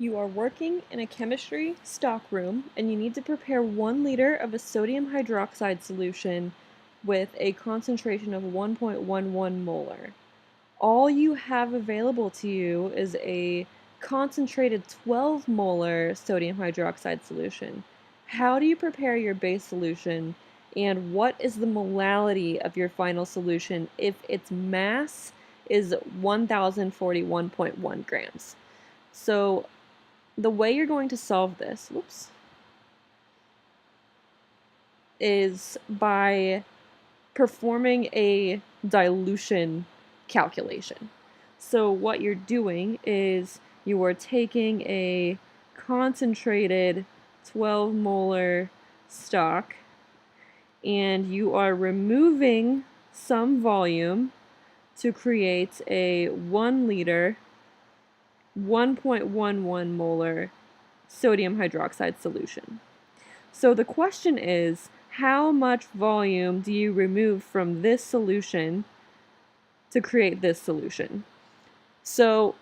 You are working in a chemistry stockroom and you need to prepare 1 liter of a sodium hydroxide solution with a concentration of 1.11 molar. All you have available to you is a concentrated 12 molar sodium hydroxide solution. How do you prepare your base solution, and what is the molality of your final solution if its mass is 1041.1 grams? So the way you're going to solve this, is by performing a dilution calculation. So what you're doing is you are taking a concentrated 12 molar stock and you are removing some volume to create a 1 liter 1.11 molar sodium hydroxide solution. So the question is, how much volume do you remove from this solution to create this solution? So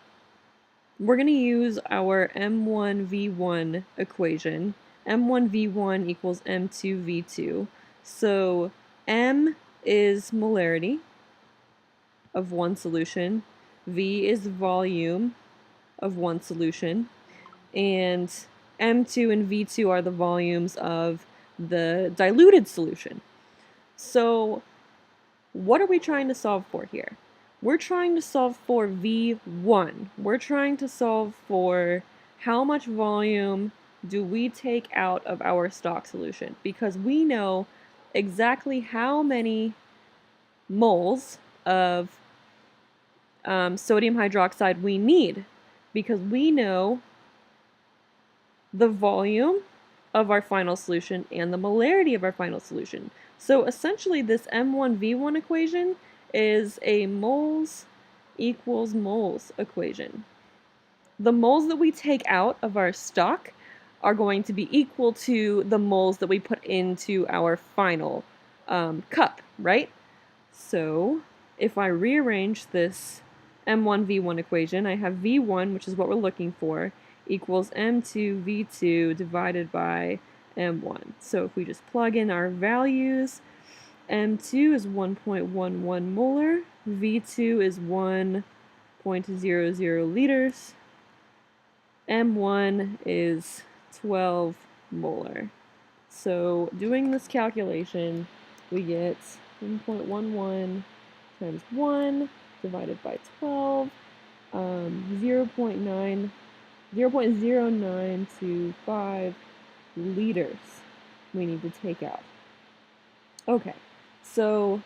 we're going to use our M1V1 equation. M1V1 equals M2V2. So M is molarity of one solution, V is volume of one solution, and M2 and V2 are the volumes of the diluted solution. So what are we trying to solve for here? We're trying to solve for V1. We're trying to solve for how much volume do we take out of our stock solution, because we know exactly how many moles of sodium hydroxide we need, because we know the volume of our final solution and the molarity of our final solution. So essentially this M1V1 equation is a moles equals moles equation. The moles that we take out of our stock are going to be equal to the moles that we put into our final cup, right? So if I rearrange this M1V1 equation, I have V1, which is what we're looking for, equals M2V2 divided by M1. So if we just plug in our values, M2 is 1.11 molar, V2 is 1.00 liters, M1 is 12 molar. So doing this calculation, we get 1.11 times 1 divided by 12, 0.0925 liters we need to take out. Okay, so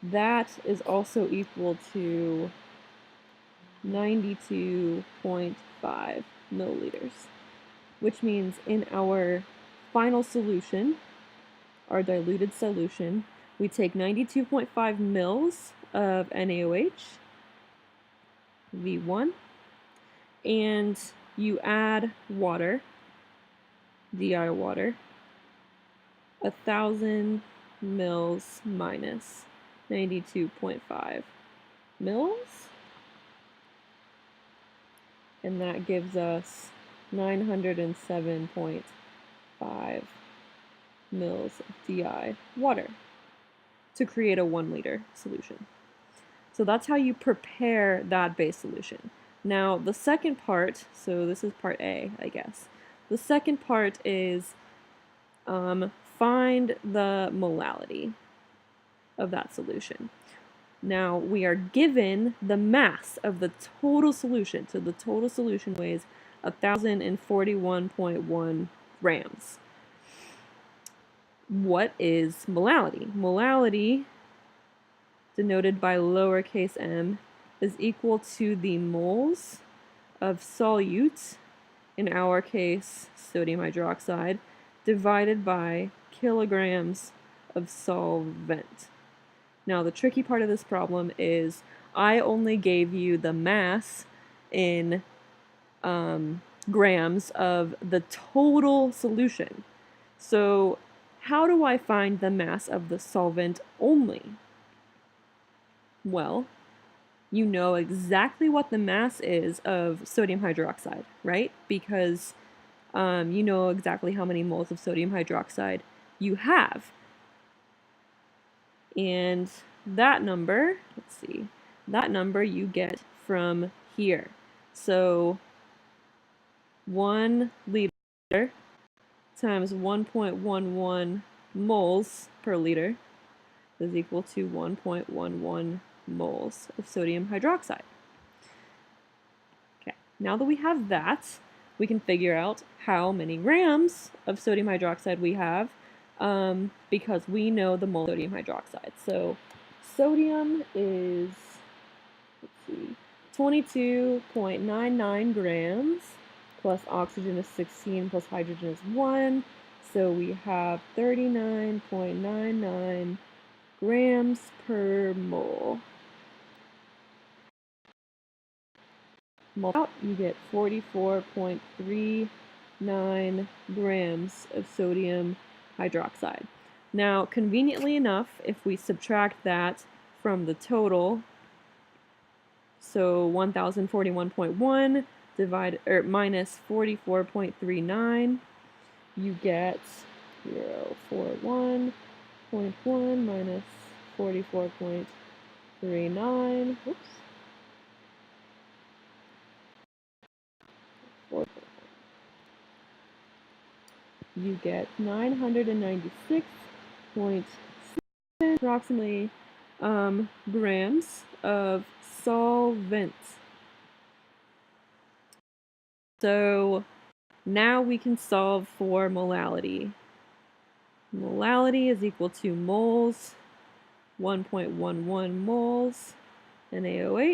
that is also equal to 92.5 milliliters, which means in our final solution, our diluted solution, we take 92.5 mils of NaOH, V1, and you add water, DI water, 1,000 mils minus 92.5 mils, and that gives us 907.5 mils of DI water to create a 1 liter solution. So that's how you prepare that base solution. Now the second part, so this is part A, I guess. The second part is find the molality of that solution. Now we are given the mass of the total solution. So the total solution weighs 1,041.1 grams. What is molality? Molality, denoted by lowercase m, is equal to the moles of solute, in our case sodium hydroxide, divided by kilograms of solvent. Now the tricky part of this problem is I only gave you the mass in grams of the total solution. So how do I find the mass of the solvent only? Well, you know exactly what the mass is of sodium hydroxide, right? Because you know exactly how many moles of sodium hydroxide you have. And that number, let's see, that number you get from here. So 1 liter times 1.11 moles per liter is equal to 1.11 moles of sodium hydroxide. Okay, now that we have that, we can figure out how many grams of sodium hydroxide we have because we know the mole of sodium hydroxide. So sodium is, let's see, 22.99 grams, plus oxygen is 16, plus hydrogen is 1. So we have 39.99 grams per mole. Out, you get 44.39 grams of sodium hydroxide. Now, conveniently enough, if we subtract that from the total, so 1041.1 minus 44.39, you get 041.1 minus 44.39. Oops. You get 996.7 approximately grams of solvent. So now we can solve for molality. Molality is equal to moles, 1.11 moles NaOH